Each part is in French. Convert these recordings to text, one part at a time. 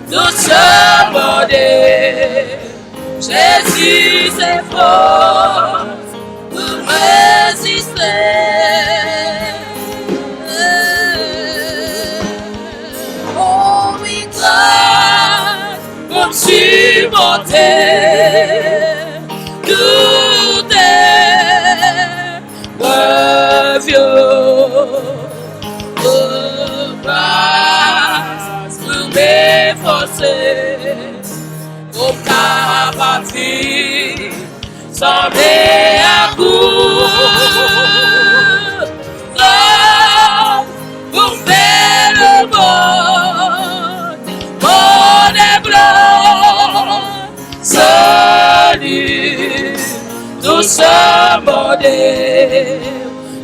nous sommes modés. Jésus c'est fort pour résister. Oh oui, grâce pour surmonter tout est revient. Oh grâce pour m'efforcer. Au capacité, sans à coup, pour faire le monde, mon blanc, salut, nous sommes modés,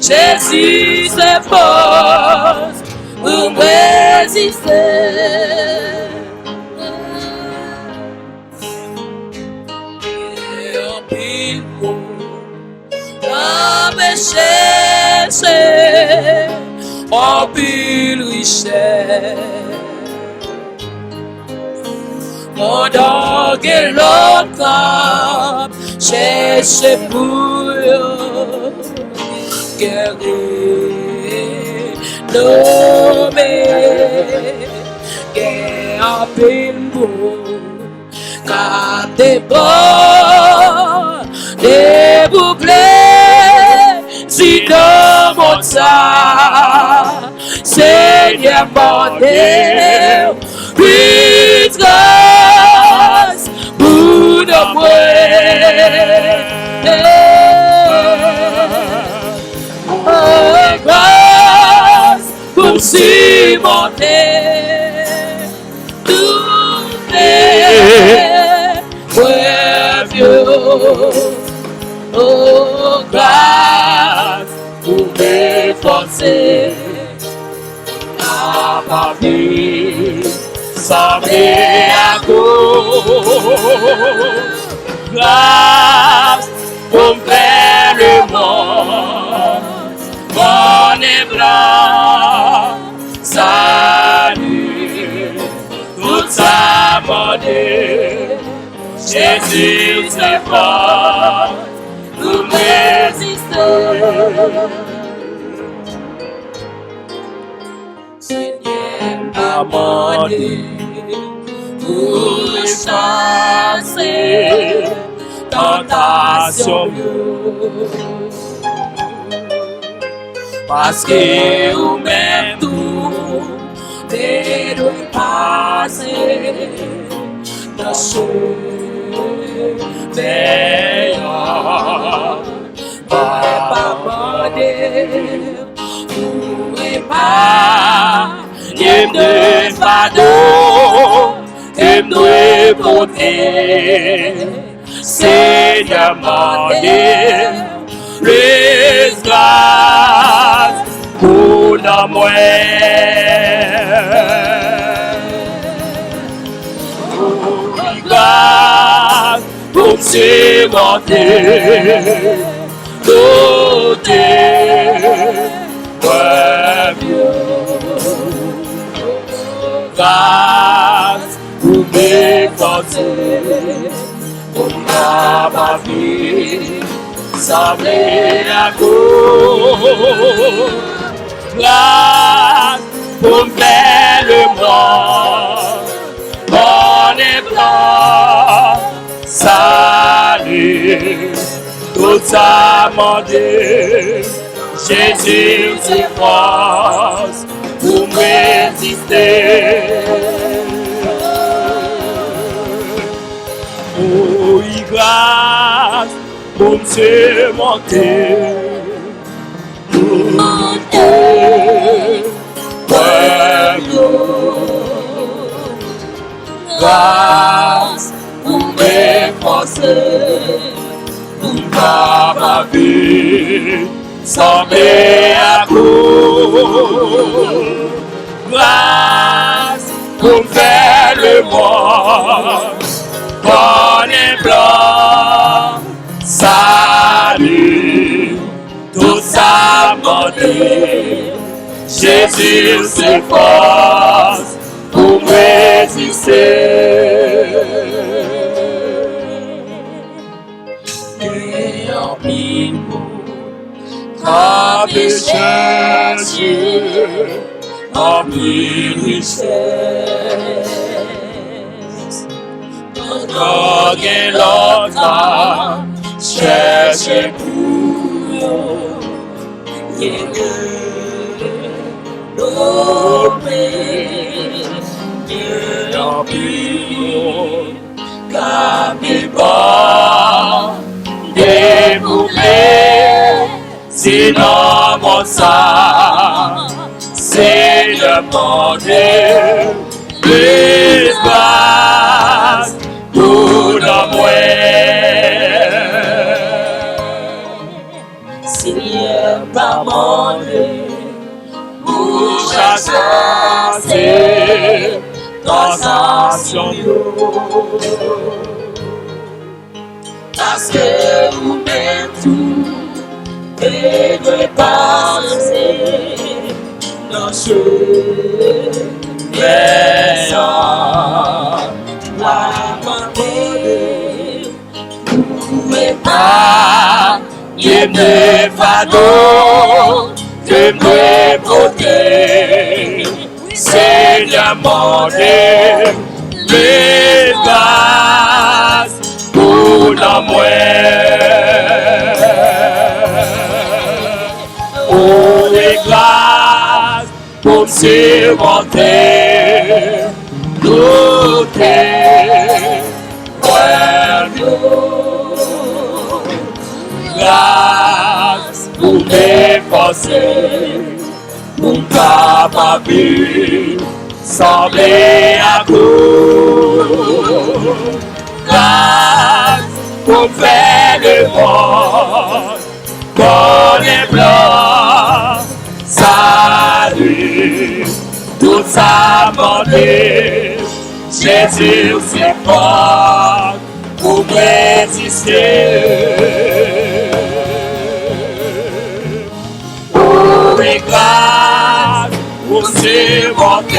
Jésus s'efforce pour résister. Chercher en pile richesse, mon dog et l'autre chercher pour guérir, nommer, guérir en pile pour garder bon, déboucler. Si dans mon sang, Seigneur mon Dieu, puis grâce pour nos oh, grâce pour surmonter tous les vieux. Oh, grâce pour m'efforcer à ma vie, sans à grâce pour me faire le monde, mon blanc, salut, tout ça monnaie, Jésus c'est fort. Pour résister, Seigneur m'a demandé pour chasser tentation, parce que vous même tout de passer dans ce Seigneur, pas modèle, pourrait pas, il ne pas d'eau, il ne porter, Seigneur modèle, plus grâce pour nos moyens. Pour surmonter tout est grâce pour m'efforcer pour ma vie semblée à coup grâce pour faire le monde mon blanc salut, tout ça demandé, Jésus s'efforce pour résister. Oh, grâce pour me surmonter, grâce pour m'efforcer, pour ma vie, sans à coup. Grâce pour faire le monde, bon et blanc, salut, tout ça monté. Jésus s'efforce pour pour résister. Et en pile à chercher en pile richesse. Pendant que l'autre cherche pour nos péchés, en pile capable d'ébouler. Sinon mon sang, Seigneur mon Dieu, plus grâce pour nos Seigneur par mon Dieu, pour chasser tentation, parce que vous-même tout et de passer nos choses la demander, vous ne pouvez pas y me fardeau de me porter. Seigneur mon Dieu, les grâces pour la oh, les grâces pour surmonter tout grâce pour m'efforcer, mon capable sembler à coup. Grâce pour faire le monde, bon et blanc, salut, tout ça demandé. Jésus c'est fort pour résister. Pour les grâces, pour surmonter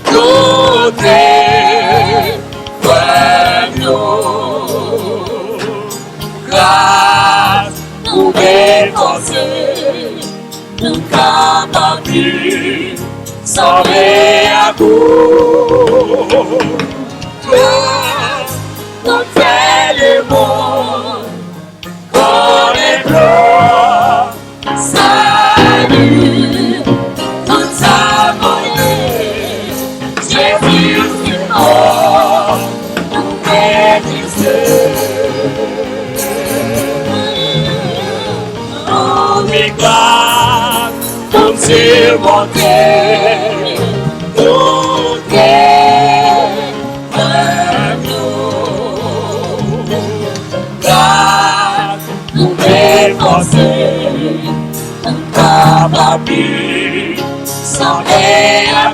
tout est grâce pour m'efforcer, nous capables sans à bout. Grâce pour faire le monde, pour les blancs, salut, tout ça monnaie, Jésus c'est mort, nous résister. Les grâces pour surmonter tout grâce pour m'efforcer, capable sans à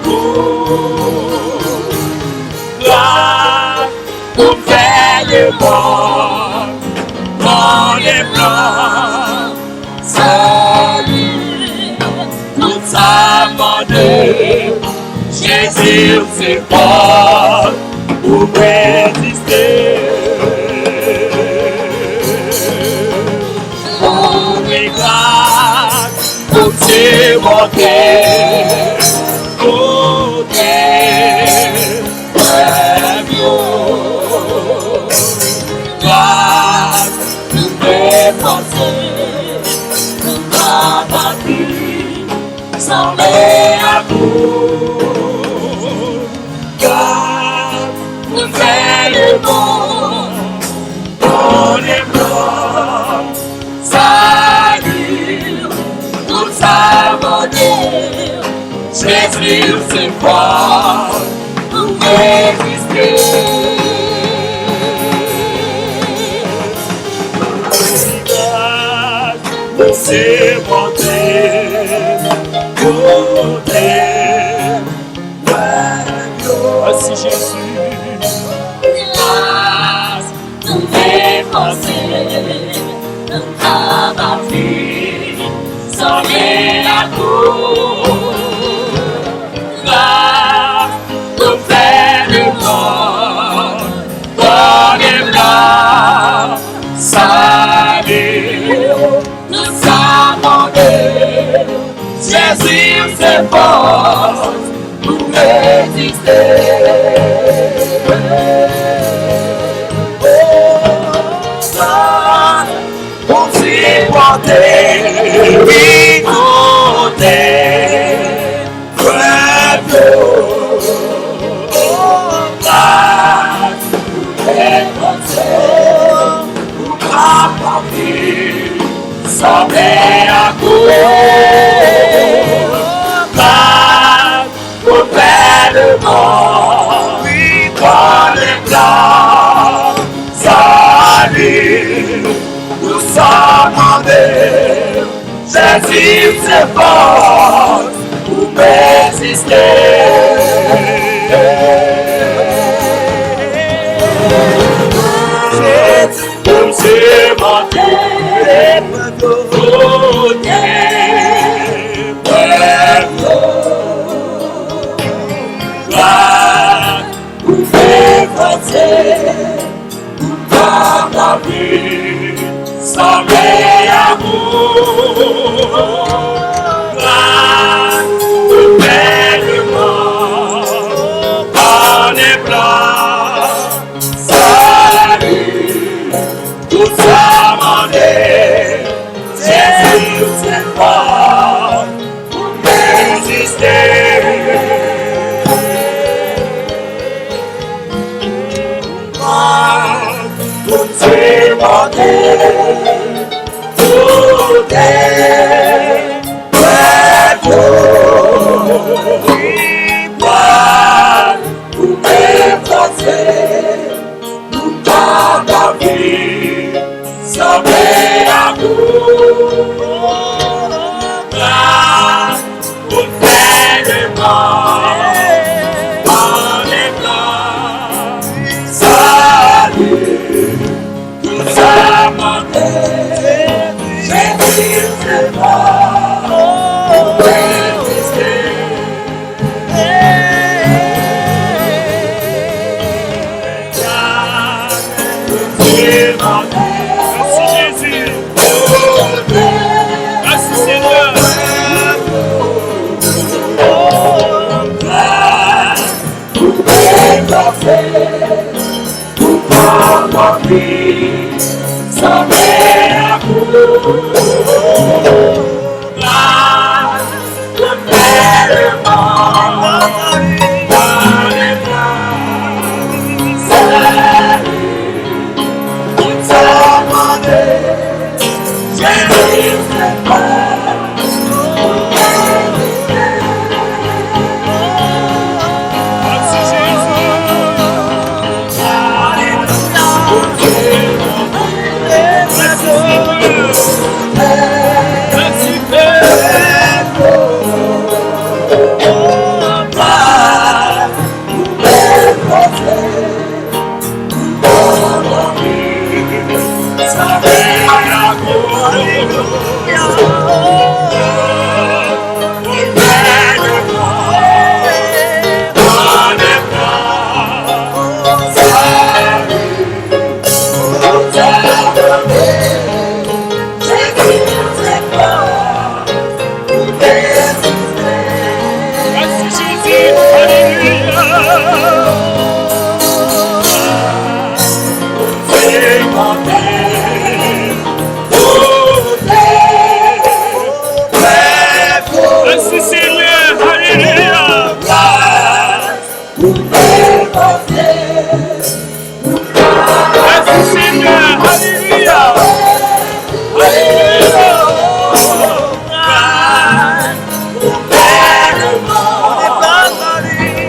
bout. Grâce pour faire le monde, dans les blancs. Salut, tout ça demandé, Jésus c'est fort pour résister. Pour les grâces, pour surmonter, pour grâce, pour m'efforcer. Sans à bout, car vous faites le bon, on est blanc, salut, tout ça modèle, Jésus c'est fort, pour résister. Vous surmonter. Voici Jésus, grâce pour m'efforcer, nous capables sans à bout. Grâce ses forces pour résister. Pour supporter, écouter, peuple, semblait à courir, pour faire le monde, dans les blancs, salut, nous sommes en Dieu, Jésus s'efforce pour résister. Comme c'est monté, vous défoncez, dans la vie, semblez amour, vous faites le monde, en les blancs, salut, tout ça m'en Jésus c'est fort pour résister. Tout c'est monté, tout est prêt pour m'effacer, tout dans la vie, sauver à vous. Pour faire le monde, en les blancs, salut, tout ça monté, Jésus c'est fort pour résister. Tout monté, merci Jésus, merci Seigneur. Pour ma vie, sans faire pour le faire le monde, dans les blancs, salut, tout ça demandé, Jésus c'est fort pour résister. Merci Jésus. Merci Seigneur, alléluia. Merci Seigneur, alléluia. Alléluia.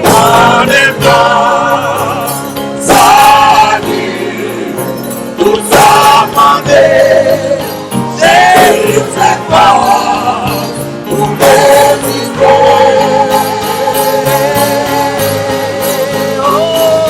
On est blanc, salut, tout ça demandé, Jésus c'est fort pour résister. Oh.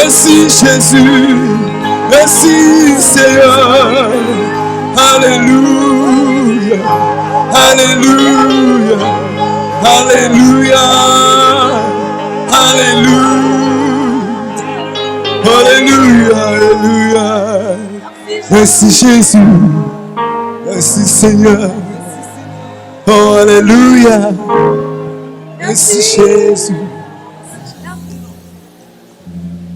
Merci Jésus, merci Seigneur. Alléluia, Alléluia, Alléluia, Alléluia, Alléluia, Alléluia. Merci Jésus, merci Seigneur. Oh Alléluia, merci Jésus.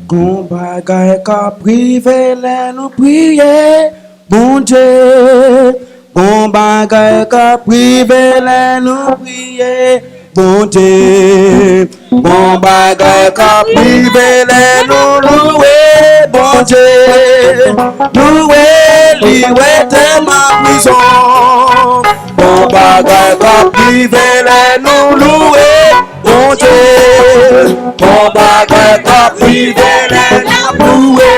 Qu'on bagaille qu'à priver les nous prier, bon Dieu. Qu'on bagaille qu'à priver les nous prier, bon Dieu. Qu'on bagaille qu'à priver les nous louer, bon Dieu. Louer, louer de ma prison. Qu'on bagaille qu'à priver les nous louer, bon Dieu. bon bagay ka prive lè nan loué,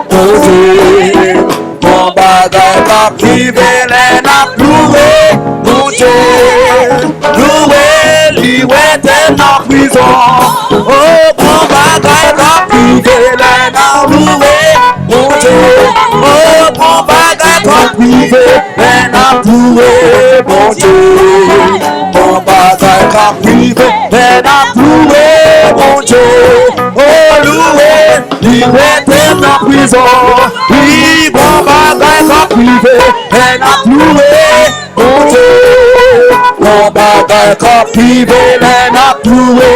bon Dieu. Bon bagay ka prive lè nan loué, bon Dieu. Loué, li wete nan prison. Oh, bon bagay ka prive lè nan loué, bon Dieu. Oh, bon bagay ka prive lè nan loué, bon Dieu. Bon bagay ka prive lè nan loué, bon Dieu. Oh, loué, li wete nan prison. Oui, bon bagay ka prive lè nan loué, bon Dieu. Bon bagay ka prive lè nan loué,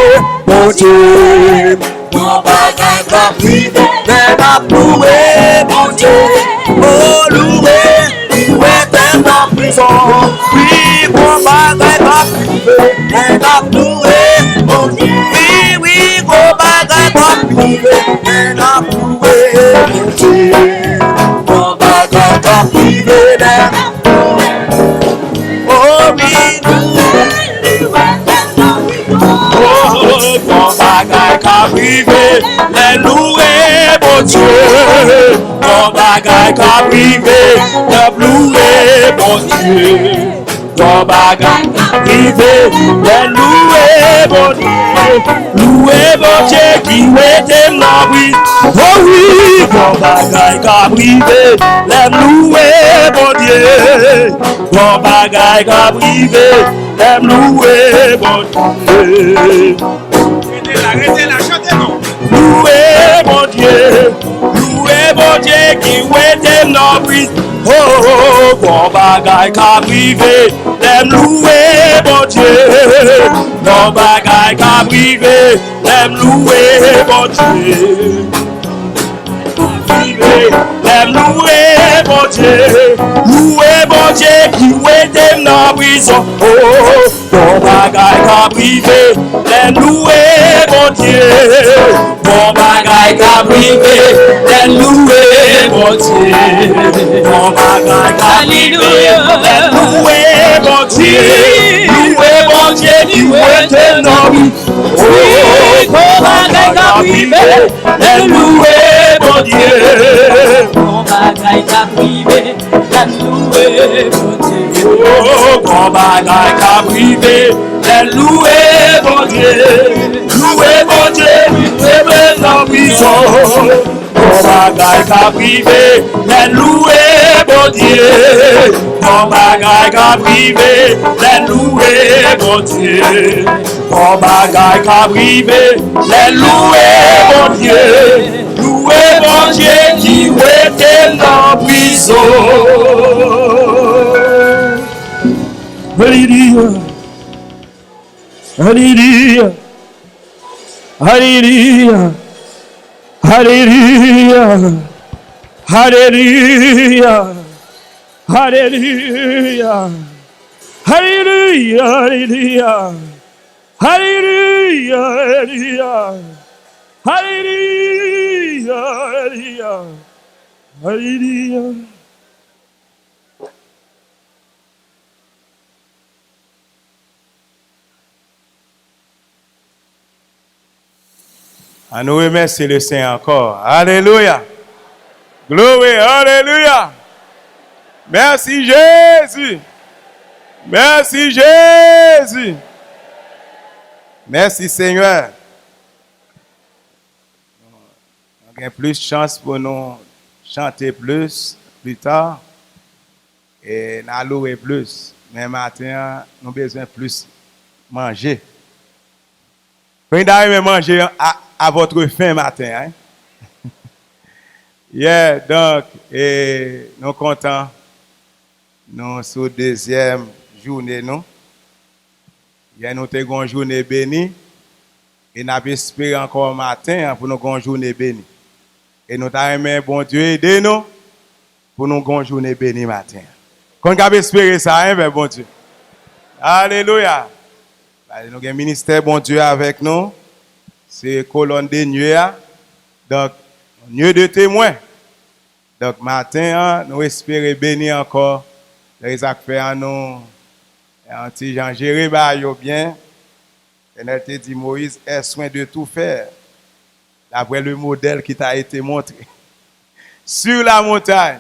bon Dieu. Bon bagay ka prive lè nan loué, bon Dieu. Oh, loué, li wete nan prison. Oui, bon bagay ka prive lè nan loué, bon Dieu. Oui, oui, bon bagay ka prive lè nan loué, bon Dieu. Bon bagay ka prive lè nan oh, oui, oh, bon bagay ka prive lè loué, bon Dieu. Bon bagay ka prive lè loué, bon Dieu. Bon bagay ka prive lè loué, bon Dieu. Loué, bon Dieu, qui wete nan oui. Oh oui, bon bagay ka prive lè loué, bon Dieu. Bon bagay ka prive lè loué, bon Dieu. Arrêtez la, chantez-nous. Loué, bon Dieu. Loué, bon Dieu, qui wete nan oui. Oh, oh, bon bagay ka prive lè loué, bon Dieu. Bon bagay ka prive lè loué, bon Dieu. Lèm loué, bon Dieu. Loué, bon Dieu, qui wete nan prison. Oh, bon bagay ka prive lèm loué, bon Dieu. Bon bagay ka prive lèm loué, bon Dieu. Bon bagay ka prive lèm loué, bon Dieu. Loué, bon Dieu, qui wete nan prison. Oh, bon bagay ka prive lèm loué, bon Dieu. Bon bagay ka prive, lèm loué, bon Dieu. Oh, bon bagay ka prive, lèm loué, bon Dieu. Loué, bon Dieu, loué nan prison. Bon bagay ka prive, lèm loué, bon Dieu. Bon bagay ka prive, lèm loué, bon Dieu. Bon bagay ka prive, lèm loué, bon Dieu. Loué, bon Dieu, qui wete nan prison. Alléluia. Alléluia. Alléluia. Alléluia. Alléluia. Alléluia. Alléluia. Alléluia. Alléluia. Alléluia. Alléluia, alléluia, alléluia. À nous remercier le Seigneur encore. Alléluia. Gloire, alléluia. Merci Jésus. Merci Jésus. Merci Seigneur. On a plus de chance pour nous chanter plus tard et nous louer plus. Mais maintenant, nous avons besoin de plus manger. Quand vous manger à votre faim matin. Hein? Yeah, donc, nous sommes contents. Nous sommes deuxième journée. Nous avons une journée bénie. Et nous espérons encore matin pour nous une journée bénie. Et nous avons bon Dieu aider nous pour nous une journée bénie matin. Quand vous espérez ça, hein, bon Dieu. Alléluia. Nous avons un ministère bon Dieu avec nous. C'est colonne de nuit. Donc, nuit de témoin. Donc, matin, nous espérons bénir encore les affaires nous. Un petit Jean gérer bien. Et elle te dit Moïse, aie soin de tout faire. d'après le modèle qui t'a été montré. Sur la montagne.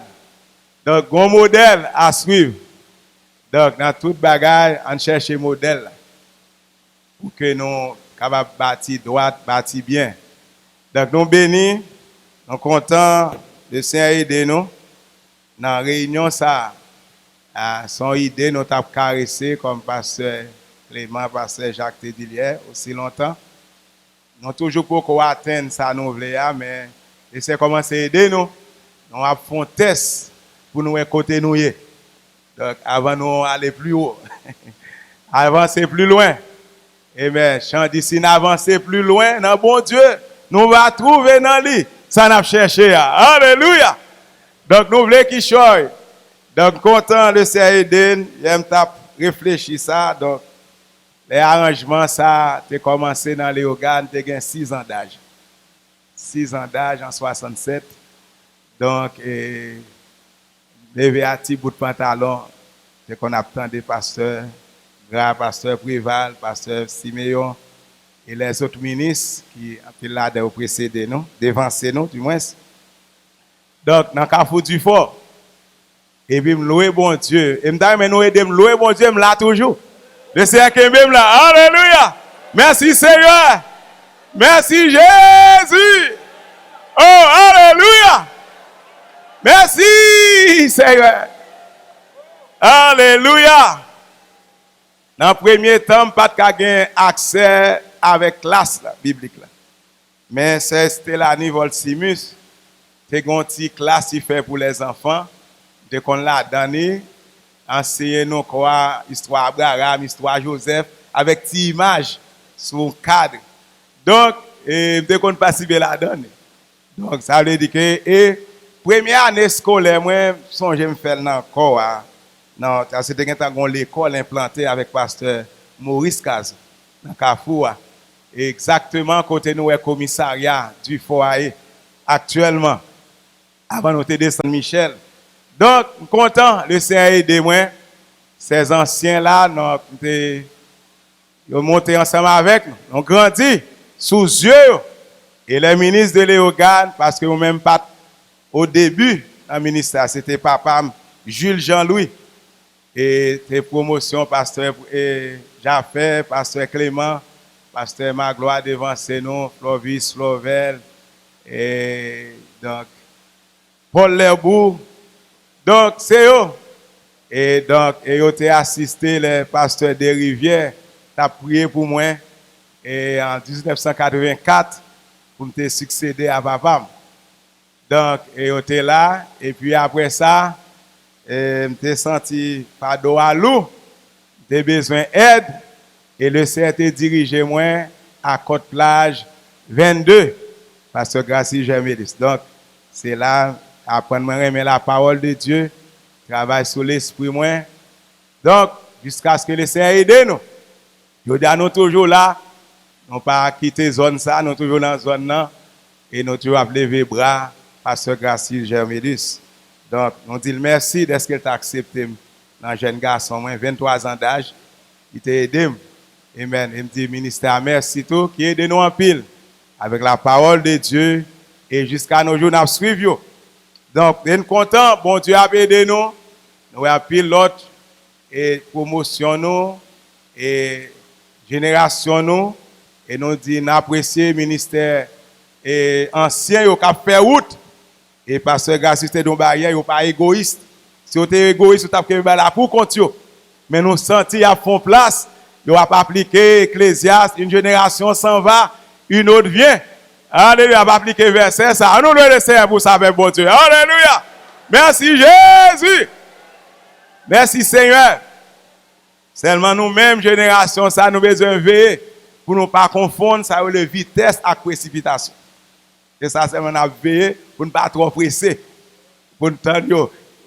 Donc, un modèle à suivre. Donc, dans toute bagaille, on cherche un modèle pour que nous capables de bâtir droite, bâtir bien. Donc, nous bénis, nous contents de Seigneur aider nous. Dans la réunion, ça, son idée, nous avons caressé comme pasteur Clément, pasteur Jacques Tédilière, aussi longtemps. Nous avons toujours pour atteindre ça, nous voulons, mais c'est commencer à aider nous. Nous avons fait un test pour nous côté nous. Donc, avant nous aller plus haut, avancer plus loin. Amen. Chant d'ici, avancer plus loin, dans bon Dieu, nous va trouver dans lui. Ça n'a cherché. Alléluia. Donc, nous voulons qu'il choye. Donc, content de s'aider, j'aime réfléchir ça. Donc, les arrangements, ça, tu as commencé dans les organes, tu as 6 ans d'âge. 6 ans d'âge en 67. Donc, levé à petit bout de pantalon, c'est qu'on attend des pasteurs, grand pasteur Préval, pasteur Siméon, et les autres ministres qui ont là de précéder nous, devancer nous, du moins. Donc, dans le carrefour du fort, et puis, me louer bon Dieu. Et me louer bon Dieu, me là toujours. Le Seigneur qui m'aime là. Alléluia. Merci Seigneur. Merci Jésus. Oh, alléluia. Merci Seigneur. Alléluia. Dans le premier temps, pas de gagner accès avec classe biblique. Là. Mais c'est Stelani Volsimus. C'est une petite classe qui fait pour les enfants. De qu'on l'a donné, enseigner nous quoi, histoire Abraham, histoire Joseph, avec des images sur un cadre. Donc, de qu'on participer la donne. Donc, ça veut dire que, première année scolaire, moi, songe me faire encore. Non, c'était quand l'école implantée avec pasteur Maurice Caz, dans Carrefour. Exactement côté nous, commissariat du foyer, actuellement, avant nous de Saint-Michel. Donc, content, le Seigneur aide moi. Ces anciens-là, ils ont monté ensemble avec nous. Ils ont grandi sous yeux. Et les ministres de l'Éogane, parce que même pas au début, dans le ministère, c'était papa Jules Jean-Louis. Et tes promotions, pasteur Jaffé, pasteur Clément, pasteur Magloire devant nous, Flovis, Flovel, et donc, Paul Lerbourg. Donc, c'est eux. Et donc, ils ont assisté, les pasteurs des Rivières, tu as prié pour moi. Et en 1984, pour me succéder à papa. Donc, ils ont été là. Et puis après ça, je me senti fardeau à l'eau. J'ai besoin d'aide. Et le CRT dirigé moi à Côte-Plage 22. Pasteur Gracie Germélis. Donc, c'est là. Apprendre à aimer la parole de Dieu, travailler sur l'esprit moi. Donc, jusqu'à ce que le Seigneur aide nous. Nous sommes toujours là, nous pas quitter zone ça, nous toujours dans la zone là, et nous toujours lever les bras, Pasteur Gracie Germélis. Donc, nous disons merci de ce que tu as accepté dans jeune garçon, 23 ans d'âge, il t'a aidé. Amen. Il me dit, ministère, merci tout, qui aide nous en pile, avec la parole de Dieu, et jusqu'à nos jours, nous suivons. Donc, nous sommes contents, bon Dieu a aidé nous, nous avons pris l'autre, et promotion nous, et génération nous, et nous disons, nous apprécions le ministère et ancien, qui a fait route, et pasteur Gracie, c'était une barrière, il n'est pas égoïste. Si vous êtes égoïste, vous avez là pour continuer. Mais nous sentons à fond place, nous avons appliqué Ecclésiaste, une génération s'en va, une autre vient. Alléluia, on va appliquer verset ça. Nous le laissons pour ça avec bon Dieu. Alléluia. Merci Jésus. Merci Seigneur. Seulement nous-mêmes, génération, ça nous besoin veiller pour ne pas confondre ça avec la vitesse et la précipitation. Et ça, c'est mon veiller pour ne pas trop presser. Pour ne pas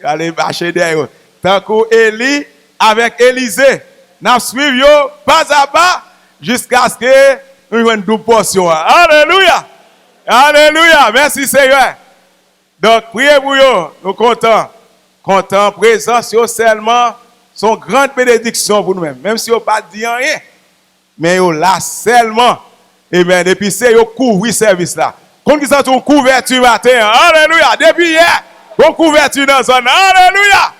aller marcher derrière. Tant qu'Élie avec Élisée, nous suivons pas à pas jusqu'à ce que nous ayons une double portion. Alléluia. Alléluia, merci Seigneur. Donc, priez pour vous, nous contents. Contents, présence, seulement, sont grande bénédiction pour nous-mêmes. Même si vous pas dit rien, mais vous là seulement. Amen. Et puis c'est vous couvrir service là. Qu'on qui sent une couverture matin. Alléluia. Depuis hier, une couverture dans la zone. Alléluia.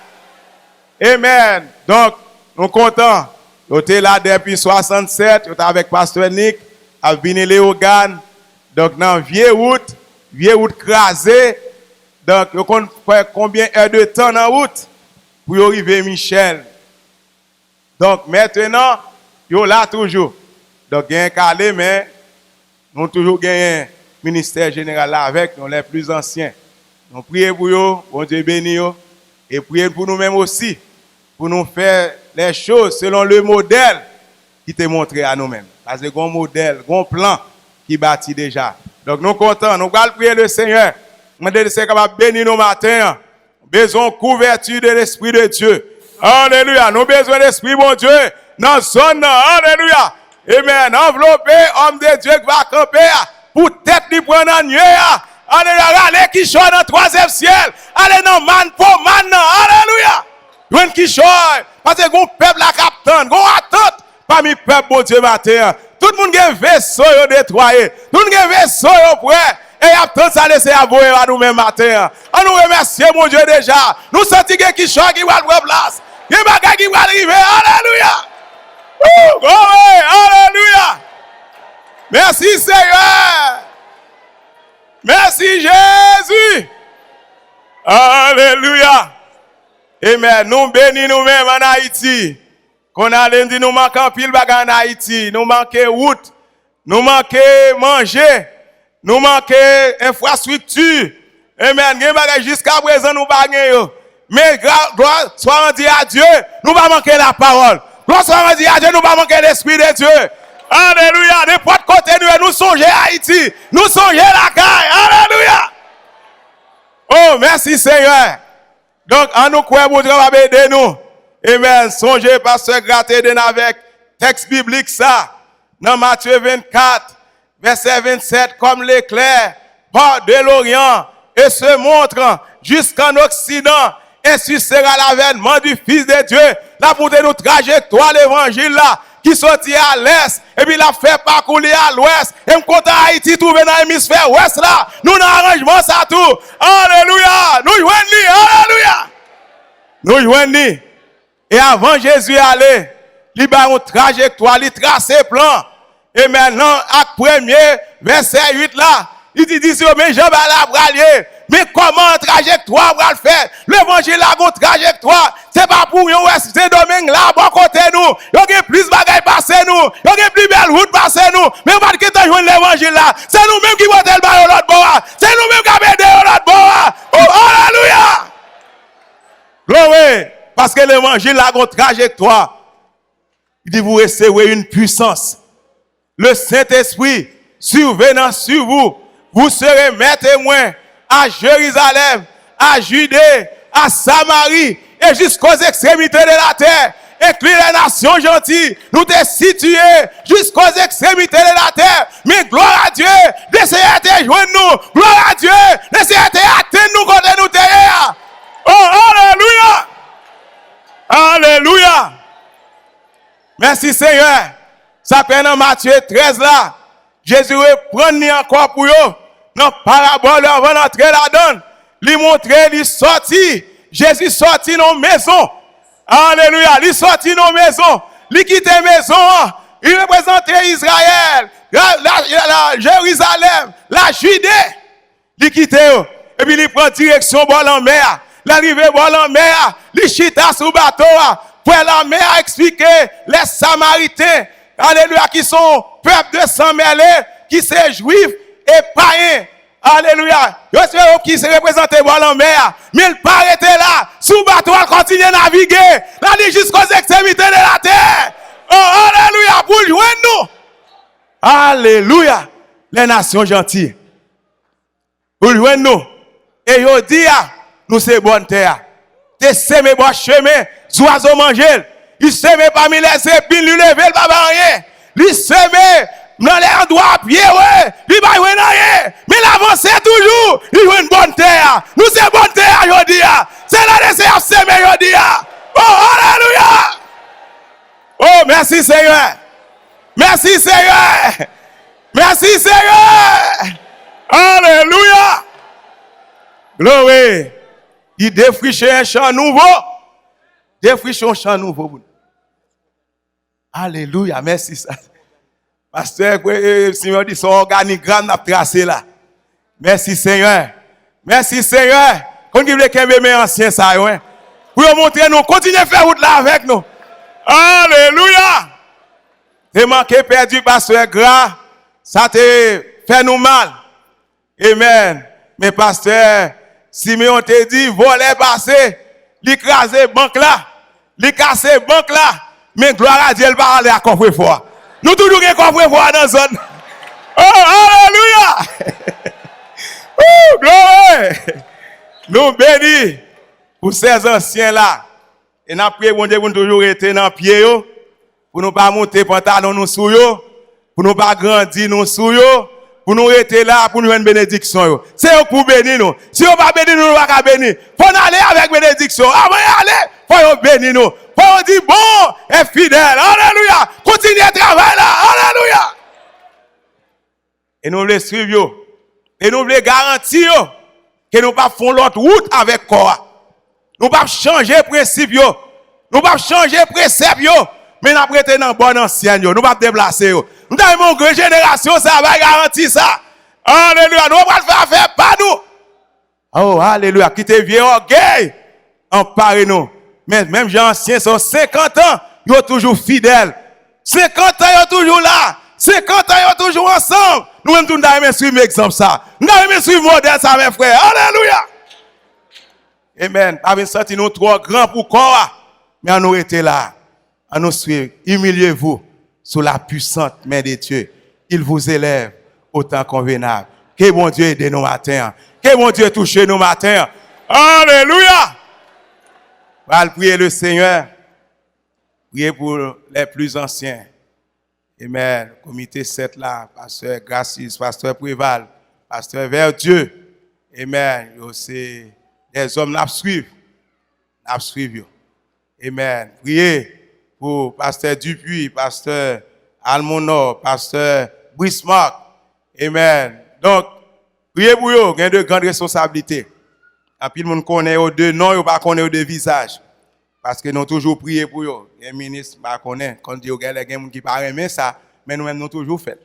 Amen. Donc, nous sommes contents. Nous sommes là depuis 67. Nous sommes avec Pasteur Nick, avec Bini Léogan. Donc, dans vieux route crasé. Donc, nous avons fait combien de temps dans la route pour arriver Michel. Donc, maintenant, nous sommes là toujours. Donc, il y a un calé, mais nous avons toujours gagné un ministère général là avec nous, les plus anciens. Nous prions pour eux, bon Dieu béni eux, et prions pour nous-mêmes aussi, pour nous faire les choses selon le modèle qui t'est montré à nous-mêmes. Parce que un modèle, un plan qui bâtit déjà. Donc nous sommes contents, nous allons prier le Seigneur. Nous demandons de capable bénir nos matins. Besoin de couverture de l'Esprit de Dieu. Alléluia. Nous avons besoin de l'Esprit, mon Dieu, dans la zone. Alléluia. Amen. Enveloppé, homme de Dieu qui va camper pour tête lui prendre en nuit. Alléluia. Allez qui chante dans le troisième ciel. Allez non man pour man. Alléluia. Yon qui chante. Parce que le peuple a capté. On attend parmi le peuple, mon Dieu, matin. Tout le monde a un vaisseau nettoyé. Tout le monde a un vaisseau prêt. Et attend ça laisser avouer à nous-mêmes matin. On nous remercie, mon Dieu, déjà. Nous sentons qui chante qui va prendre place. Il y a des bagages qui vont arriver. Alléluia. Glory, alléluia. Merci Seigneur. Merci Jésus. Alléluia. Amen. Nous bénissons nous-mêmes en Haïti. Qu'on a lundi, nous manquons pile bagarre en Haïti. Nous manquons route. Nous manquons manger. Nous manquons infrastructure. Amen. Jusqu'à présent, nous bagarrons. Mais gloire soit rendue à Dieu. Nous ne pas manquer la parole. Gloire soit rendue à Dieu. Nous ne pas manquer l'Esprit de Dieu. Alléluia. N'importe côté nous songeons Haïti. Nous songeons la caille. Alléluia. Oh, merci Seigneur. Donc, en nous croyons, mon Dieu va aider nous. Amen. Songez, pasteur Graté, avec texte biblique ça. Dans Matthieu 24, verset 27, comme l'éclair part de l'Orient et se montre jusqu'en Occident. Ainsi sera l'avènement du Fils de Dieu. Là, pour nous trajectoire l'évangile là, qui sortit à l'est, et puis l'a fait parcourir à l'ouest. Et me compte Haïti trouver dans l'hémisphère ouest là. Nous avons arrangement ça tout. Alléluia. Nous jouons ni. Alléluia. Nous jouons ni. Et avant Jésus aller, il a une trajectoire, il trace plan. Et maintenant, à premier, verset 8 là, il dit, mais Jean va la bralier. Mais comment trajectoire va le faire? L'évangile a une trajectoire. C'est pas pour nous, c'est domaine là, bon côté nous. Il y a plus de bagailles passer nous. Il y a plus belle route passer nous. Mais on va quitter l'évangile là. C'est nous-mêmes qui votons le bail au l'autre bord. C'est nous-mêmes qui avons aidé au l'autre bord. Oh, alléluia! Gloire! Parce que l'évangile a une trajectoire. Il dit, vous recevez une puissance. Le Saint-Esprit survenant sur vous. Vous serez mes témoins à Jérusalem, à Judée, à Samarie et jusqu'aux extrémités de la terre. Inclut les nations gentilles, nous te situés jusqu'aux extrémités de la terre. Mais gloire à Dieu, d'essayer de joindre nous. Gloire à Dieu, d'essayer d'atteindre nous quand nous te. Oh, alléluia! Alléluia! Merci Seigneur. Ça fait dans Matthieu 13 là. Jésus reprend encore pour eux. Dans parabole avant d'entrer là-dedans. Il montre, il sorti. Jésus sorti dans la maison. Alléluia. Il sorti dans la maison. Il quitte la maison. Il représentait Israël, la Jérusalem, la Judée. Il quitte. Et puis il prend direction pour la mer. L'arrivée pour la mer. Il chita sous bateau. Pour la mer expliquer les Samaritains. Alléluia. Qui sont peuple de sang mêlé. Qui sont juifs et païens. Alléluia. Yo c'est qui se représenté par la mer. Mais il pas arrêté là. Sous bateau, il continue à naviguer. Là, jusqu'aux extrémités de la terre. Oh, alléluia. Pour joindre nous. Alléluia. Les nations gentilles. Pour joindre nous. Et yo dit, nous c'est bonne terre. Te semé bon chemin. Oiseaux manger. Il semé parmi les épines. Lui lever le baba rien. Il semé. Dans les endroits à pied, ouais. Il va y rien. Mais l'avancée toujours. Il y a une bonne terre. Nous c'est bonne terre, je dis. C'est là que c'est semer, je dis. Oh, alléluia. Oh, merci Seigneur. Merci Seigneur. Merci Seigneur. Alléluia. Gloire. Il défriche un champ nouveau. Défriche un champ nouveau. Alléluia. Merci ça. Pasteur, Seigneur dit son organigramme n'a tracé là. Merci Seigneur. Merci Seigneur. Quand vous voulez qu'un bébé ancien ça, hein. Pour montrer nous, continuez à faire route là avec nous. Alléluia. T'es manqué perdu, pasteur gras. Ça te fait nous mal. Amen. Mais pasteur, Simeon te dit, voler passer, l'écraser banque là, l'écraser banque là. Mais gloire à Dieu, elle va aller à coffre-fort. Nous toujours un coffre-fort dans la zone. Oh, alléluia. Oh, gloire. Nous bénis pour ces anciens là. Et nous prions bon Dieu pour nous toujours être dans le pied, pour nous pas monter pantalon nous sous yo, pour nous pas grandir nous sous yo, pour nous rester là, pour nous une bénédiction. C'est pour bénir nous. Si on pas bénir nous, on va pas bénir. Faut aller avec bénédiction. Avant d'aller, faut bénir nous. Faut dire bon et fidèle. Alléluia. Continuez à travailler là. Alléluia. Et nous voulons suivre. Et nous voulons garantir que nous ne pas faire l'autre route avec quoi. Nous ne pas changer principe. Nous ne pas changer précepte. Mais nous prêtons dans bonne ancienne. Nous ne pas déplacer. Nous avons une grande génération, ça va garantir ça. Alléluia. Nous ne pas faire pas nous. Oh, alléluia. Quittez vieux orgueil. Emparez-nous. Mais même gens anciens sont 50 ans. Ils sont toujours fidèles. 50 ans, ils sont toujours là. 50 ans, ils sont toujours ensemble. Nous-mêmes, nous devons suivre l'exemple ça. Nous devons suivre le modèle ça, mes frères. Alléluia. Amen. Pas senti nous trop grands pour quoi. Mais nous été là. À nous suivre. Humiliez-vous sous la puissante main de Dieu. Il vous élève autant convenable. Que bon Dieu aide nous matin. Que bon Dieu touche nous matin. Alléluia. On va prier le Seigneur. Prier pour les plus anciens. Amen. Comité 7 là. Pasteur Gracis, Pasteur Préval, Pasteur Verdieu. Amen. C'est des hommes qui suivent. Amen. Priez pour Pasteur Dupuis, Pasteur Almonor, Pasteur Brismark. Amen. Donc, priez pour eux, il y a de grandes responsabilités. Et puis, le monde connaît de noms, il ne connaît pas de visage. Parce que nous toujours prié pour eux. Les ministres ne connaissent pas. Quand il y a des gens qui ne parlent pas ça, mais nous-mêmes, nous toujours fait.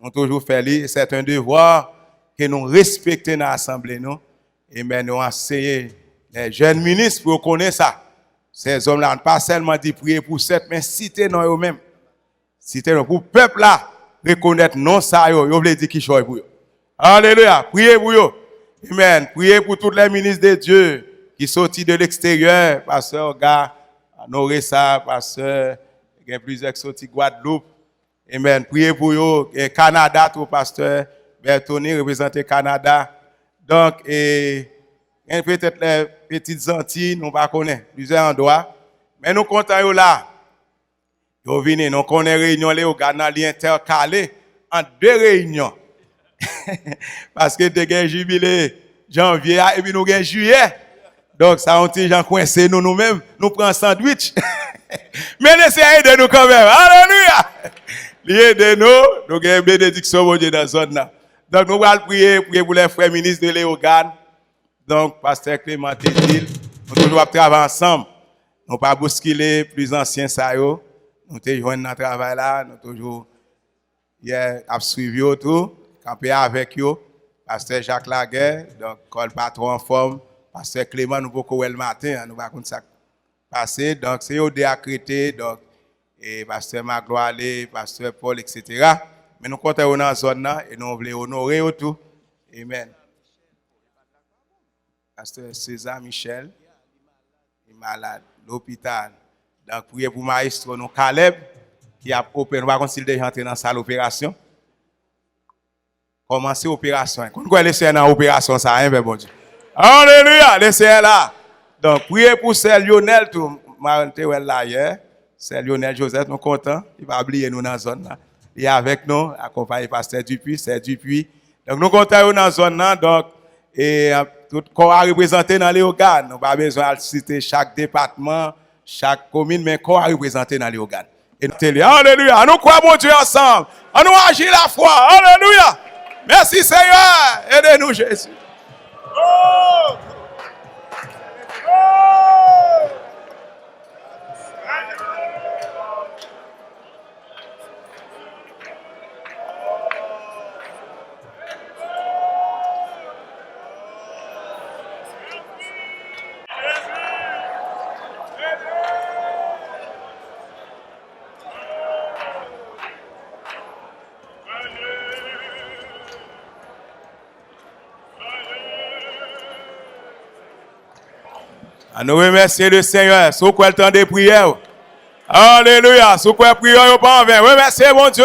Nous toujours fait. C'est un devoir que nous respectons dans l'Assemblée. Et nous enseignons les jeunes ministres pour connaître ça. Ces hommes-là, pas seulement dit prier pour cette, mais citer dans eux-mêmes. Citer pour le peuple là, reconnaître non ça, ils veulent dire qu'ils choisissent pour eux. Alléluia. Priez pour eux. Amen. Priez pour tous les ministres de Dieu qui sont sortis de l'extérieur. Pasteur Ga, Noressa, Pasteur, il y a plusieurs qui sont sortis de Guadeloupe. Amen. Priez pour eux. Et Canada, tout Pasteur Bertoni représente Canada. Donc, peut-être les petites Antilles, nous ne connaissons pas plusieurs endroits. Mais nous comptons là. Nous venons, nous connaissons les réunions, les organes intercalés en 2 réunions. Parce que nous avons jubilé janvier et puis nous avons juillet. Donc, ça, on dit, j'en coincé nous-mêmes, nous prenons un sandwich. Mais laissez de nous quand même. Alléluia! Aidez-nous, nous avons une bénédiction au Dieu dans la zone là. Donc, nous allons prier pour les frères ministres de l'Éogane. Donc, Pasteur Clément Tétil, nous toujours travailler ensemble. Nous ne pas bousculer plus anciens ça yo. Nous te joindre dans le travail là, nous toujours suivre tout, camper avec eux. Pasteur Jacques Laguerre, donc col patron en forme. Pasteur Clément, nous beaucoup le matin, nous pas comme ça passer. Donc c'est eux déaccrété, donc et Pasteur Magloire, Pasteur Paul, etc. Mais nous comptons dans la zone là et nous voulons honorer tout. Amen. Pasteur César Michel, il est malade, l'hôpital. Donc, priez pour maestro, nous, Caleb, qui a opéré, nous va s'il déjà entré dans la salle d'opération. Commencer l'opération. Quand vous laissez dans l'opération, ça a bon Dieu. Alléluia, laissez là. Donc, priez pour Sœur Lionel, tout, là hier. Sœur Lionel Joseph, nous contents. Il va oublier nous dans la zone là. Il est avec nous, accompagné par Pasteur Dupuis, Sœur Dupuis. Donc, nous contents dans la zone là. Donc, et tout corps à représenter dans les organes. Nous pas besoin de citer chaque département, chaque commune, mais corps à représenter dans les organes. Et nous, alléluia, nous croyons mon Dieu ensemble. Nous agir la foi. Alléluia. Merci Seigneur. Aidez-nous Jésus. À nous remercier le Seigneur. Sous quoi le temps des prières. Alléluia. Sous quoi prière au pas en vain. Remerciez mon Dieu.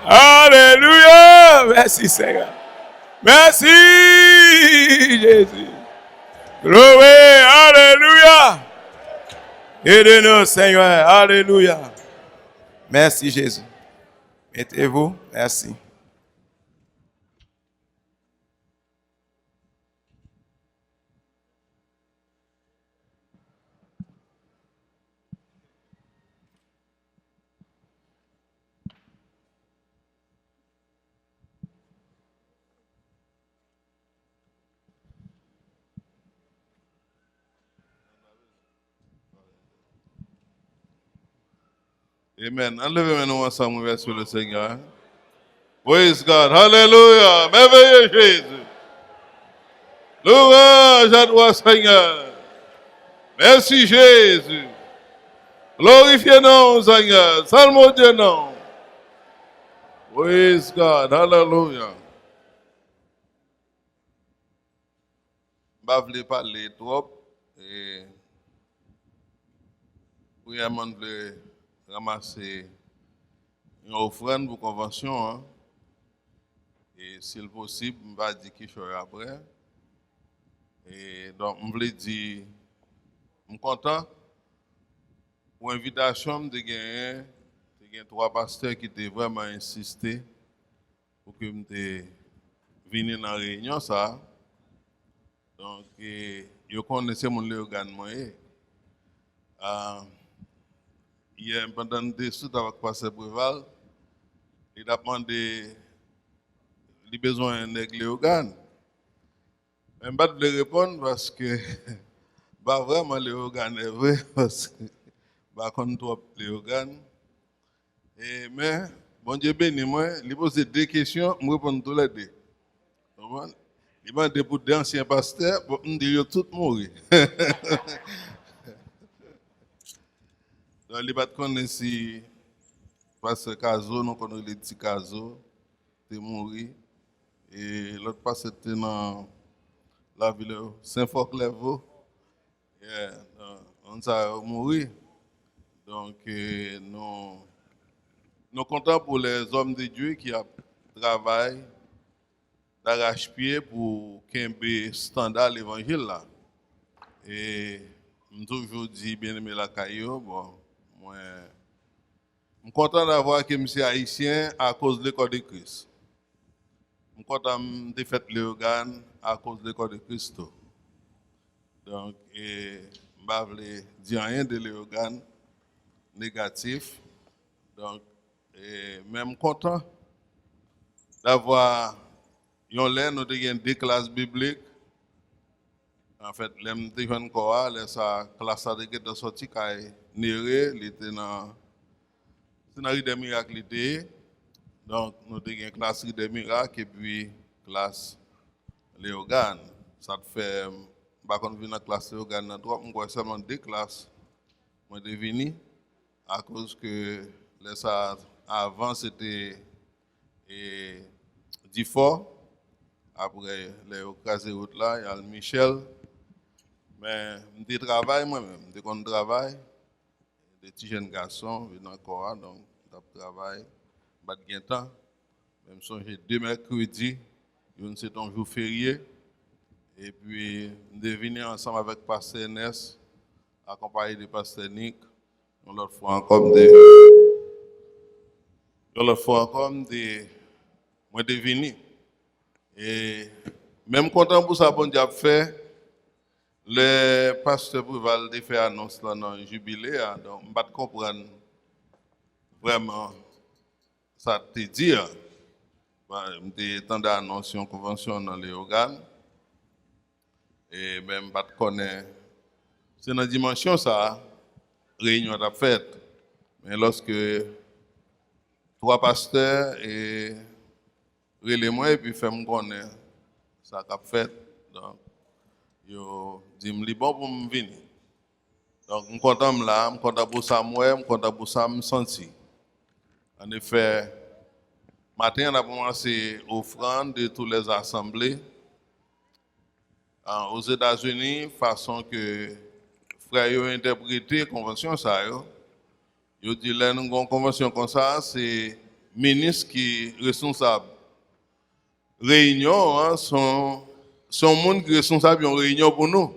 Alléluia. Merci Seigneur. Merci Jésus. Gloire. Alléluia. Aidez-nous Seigneur. Alléluia. Merci Jésus. Mettez-vous. Merci. Amen. Enlevez-nous ensemble vers le Seigneur. Praise God. Hallelujah. Merveilleux Jésus. Louange à toi, Seigneur. Merci Jésus. Glorifiez-nous, Seigneur. Salmo Dieu, non. Praise God. Hallelujah. Je ne vais pas parler trop. Et premièrement, je vais ramasser une offrande pour convention. Hein. Et s'il possible, je vais dire quelque chose après. Et donc, je voulais dire, je suis content pour l'invitation de gagner. Il y a 3 pasteurs qui ont vraiment insisté pour que je vienne dans la réunion. Ça. Donc, je connaissais mon organe. Hier, pendant des sous avec le pasteur Préval, il a demandé les besoins de l'organe. Je ne vais pas répondre parce que pas vraiment l'organe est vrai, parce que je connais trop l'organe. Mais, bon Dieu béni moi, il pose 2 questions, je réponds tous les 2. Il m'a demandé pour des anciens pasteurs, pour me dire tout mourir. Donc, il va connaître si pasteur Caso, nous connaissons les petits Caso, est mort. Et l'autre pasteur était dans la ville de Saint-Fort-Clairvaux. On a mouru. Donc, nous sommes contents pour les hommes de Dieu qui travaillent d'arrache-pied pour qu'il y ait standard l'évangile là. Et je toujours dit bien aimé la caillou, bon, moi, je suis content d'avoir que monsieur haïtien à cause de l'école de Christ. Je suis content de faire l'organe à cause de l'école de Christ. Donc, je ne vais dire rien de l'organe négatif. Donc, même content d'avoir nous avons 2 classes bibliques. En fait, les jeunes corps, les classe de sortie qui Néré, il était dans la rue des miracles. Donc, nous avons une classe des miracles et puis classe Léogane. Ça fait, quand on vient dans la classe Léogane, nous avons seulement 2 classes. Moi, je suis venu à cause que avant c'était Diffort. Après les occasions route là, il y a le Michel. Mais je travaille moi-même, je travaille. Des petits jeunes garçons viennent encore, donc je travaille. Je n'ai pas de temps. Même si j'ai 2 mercredis, c'est un jour férié. Et puis, je venir ensemble avec Pasteur Nes, accompagné de Pasteur Nick. L'autre fois encore, moi de venir. Et même content pour ça, bon Dieu a fait, le pasteur Préval a fait annonce dans le jubilé, donc je ne comprends pas vraiment ça te dit. J'ai tant d'annonces en convention dans les organes. Et même pas de connaître. C'est dans la dimension ça, réunion a faite. Mais lorsque 3 pasteurs et relais-moi et puis fait me connaître, ça a fait. Donc, yo dit me bon pour me venir. Donc, je suis content là, je suis content pour ça, je suis content pour ça, je me senti. En effet, matin, on a commencé l'offrande de toutes les assemblées. Aux États-Unis, façon que frères ont interprété la convention, ils disent que nous avons une convention comme ça, c'est le ministre qui est responsable. Réunion, sont monde qui est responsable d'une réunion pour nous.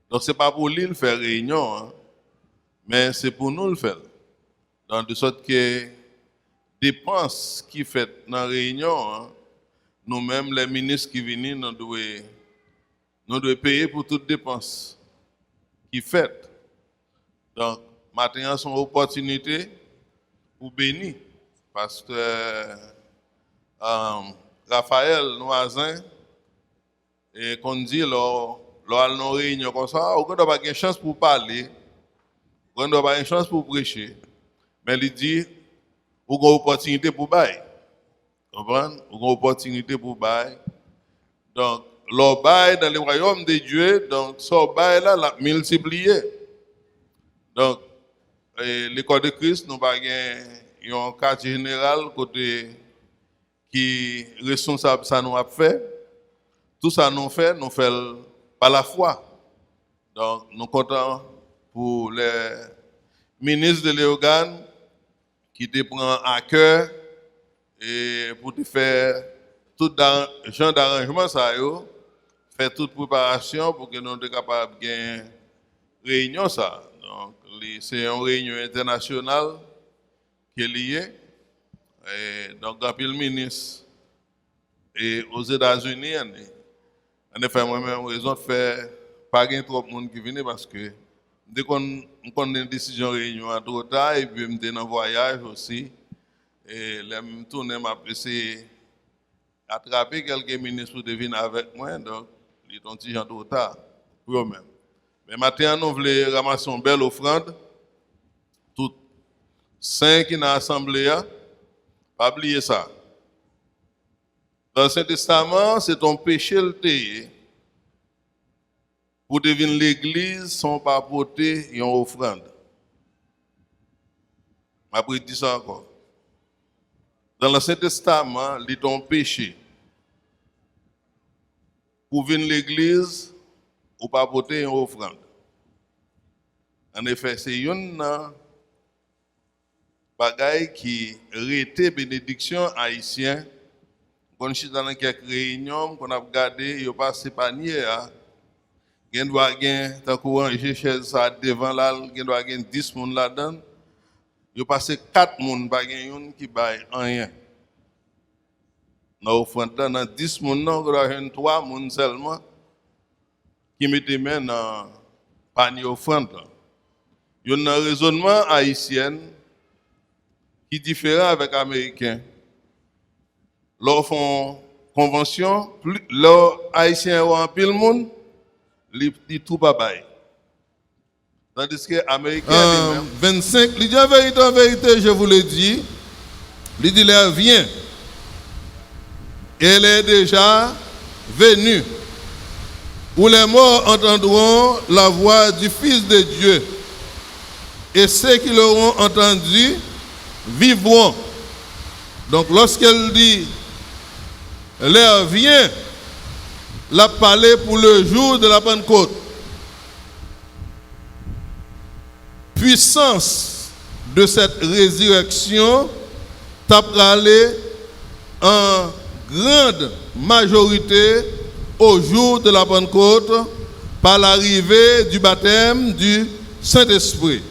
Donc, ce n'est pas pour lui le faire réunion, mais c'est pour nous le faire. Donc, de sorte que dépenses qui sont faites dans la réunion, nous-mêmes, les ministres qui viennent, nous devons payer pour toutes dépenses qui sont faites. Donc, maintenant, c'est une opportunité pour bénir. Parce que Raphaël, Noisin, et qu'on dit, lors de nos réunions comme ça, on n'a pas de chance pour parler, on n'a pas de chance pour prêcher. Mais il dit, on a une opportunité pour bailler. Vous comprenez? On a une opportunité pour bailler. Donc, le bail dans le royaume de Dieu, donc ce bail là l'a multiplié. Donc, l'école de Christ, nous avons un cadre général côté qui est responsable de ça nous a fait. Tout ça nous fait par la foi. Donc, nous sommes contents pour les ministres de l'organe qui te prennent à cœur et pour te faire tout genre d'arrangement ça faire toute préparation pour que nous soyons capables de gagner réunion ça. Donc c'est une réunion internationale qui est liée. Et donc il y a le ministre et aux États-Unis, en effet moi-même raison de faire pas trop de monde qui vient parce que dès qu'on a une décision réunion à trop tard et puis me dans voyage aussi et là me tourner m'a essayé attraper quelques ministres pour venir avec moi donc ils ont dit trop tard pour eux-mêmes. Mais maintenant nous voulons ramasser une belle offrande toutes 5 dans l'assemblée pas oublier ça. Dans l'Ancien Testament, c'est ton péché le taillé. Pour devenir l'église, sans pas porter une offrande. Après, dit ça encore. Dans l'Ancien Testament, c'est ton péché. Pour venir l'église, ou pas porter une offrande. En effet, c'est une bagaille qui rete bénédiction haïtien. Quand je suis dans quelques réunions, qu'on a regardé, il passe panier. Il doit gagner, tant qu'on j'ai chez ça devant là, il doit gagner 10 personnes là-dedans. Il passe 4 personnes, pas gagner qui baille rien. Dans offrande, dans 10 personnes, il doit gagner 3 personnes seulement qui mettent main dans panier offrande. Il y a un raisonnement haïtien qui est différent avec l'américain. Lors font convention, les Haïtiens ont un pile monde, ils tout pas bail. Tandis que les Américains 25, il dit en vérité, je vous le dis, il dit l'heure vient. Elle est déjà venue. Où les morts entendront la voix du Fils de Dieu. Et ceux qui l'auront entendu vivront. Donc lorsqu'elle dit l'heure vient, la parler pour le jour de la Pentecôte. Puissance de cette résurrection t'a parlé en grande majorité au jour de la Pentecôte par l'arrivée du baptême du Saint-Esprit.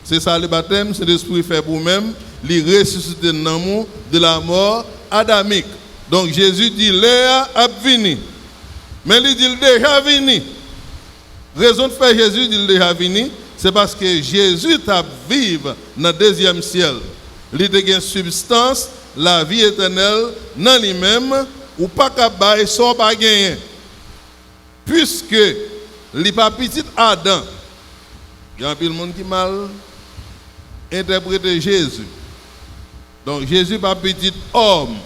C'est ça le baptême, le Saint-Esprit fait pour même, il ressuscite de la mort adamique. Donc Jésus dit, l'heure a venu. Mais il dit, déjà venu. Raison de faire Jésus dit, déjà venu, c'est parce que Jésus t'a vivre dans le deuxième ciel. Il a une substance la vie éternelle dans lui-même, ou pas capable sans pas gagner. Puisque les pas petit Adam, il y a un peu de monde qui mal interprété Jésus. Donc Jésus pas petit homme.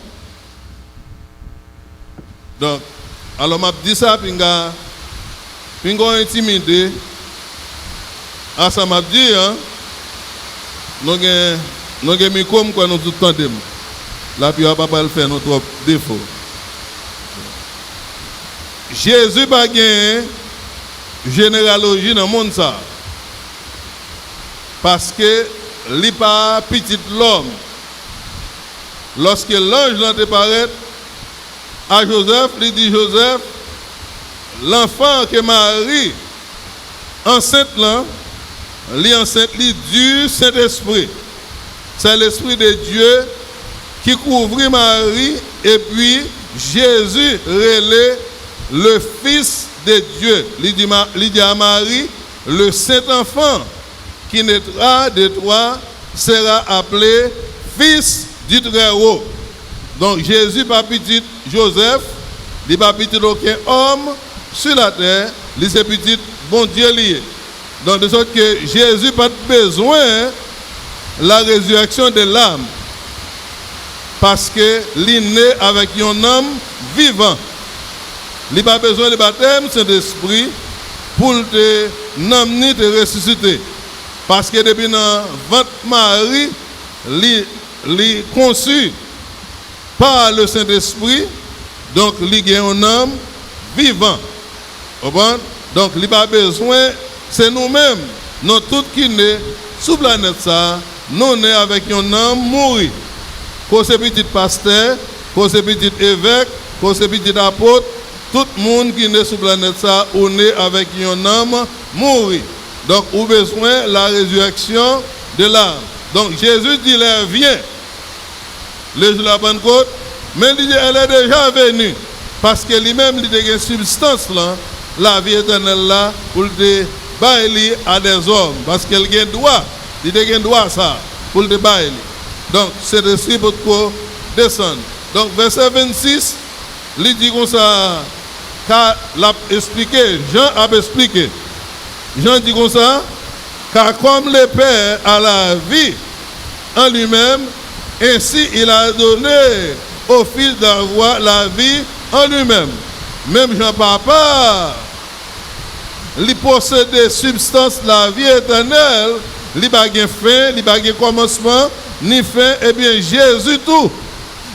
Donc, alors m'a dit ça, pinga intimidé. Ah ça m'a dit, hein, nous avons mis comme quoi nous tout tendons. La puis on va pas le faire notre trop défaut. Jésus pas gagné généalogie dans le monde ça. Parce que il pas petit l'homme. Lorsque l'ange l'apparaît à Joseph, il dit Joseph, l'enfant que Marie enceinte là, l'enceinte du Saint-Esprit. C'est l'Esprit de Dieu qui couvrit Marie et puis Jésus relève le Fils de Dieu. Il dit à Marie, le Saint-Enfant qui naîtra de toi sera appelé Fils du Très-Haut. Donc Jésus pas petit Joseph, il pas petit aucun homme sur la terre, il c'est petit bon Dieu lié. Donc de sorte que Jésus pas besoin la résurrection de l'âme parce que il est né avec un homme vivant. Il n'a pas besoin de baptême Saint-Esprit pour te n'amener te ressusciter. Parce que depuis dans ventre Marie, il est conçu par le Saint-Esprit, donc il est un homme vivant. Donc il n'a pas besoin, c'est nous-mêmes, nous tous qui sommes sur la planète, nous sommes avec un homme mort. Quand c'est petit pasteur, quand c'est petit évêque, quand c'est petit apôtre, tout le monde qui est sur la planète, on est avec un homme mort. Donc, on a besoin de la résurrection de l'âme. Donc, Jésus dit, elle vient. Le jour de la Pentecôte, mais il dit, elle est déjà venue. Parce que lui-même, il a une substance, là, la vie éternelle, là, pour le bailler à des hommes. Parce qu'elle a un droit. Il a un droit, ça, pour le bailler. Donc, c'est le esprit pour descendre. Donc, verset 26, il dit comme ça, car l'a expliqué, Jean a expliqué. Jean dit comme ça, car comme le Père a la vie en lui-même, ainsi il a donné au Fils d'avoir la vie en lui-même. Même Jean Papa, il possède des substances la vie éternelle, il n'a pas fin, il n'a pas commencement, ni fin, et bien Jésus tout,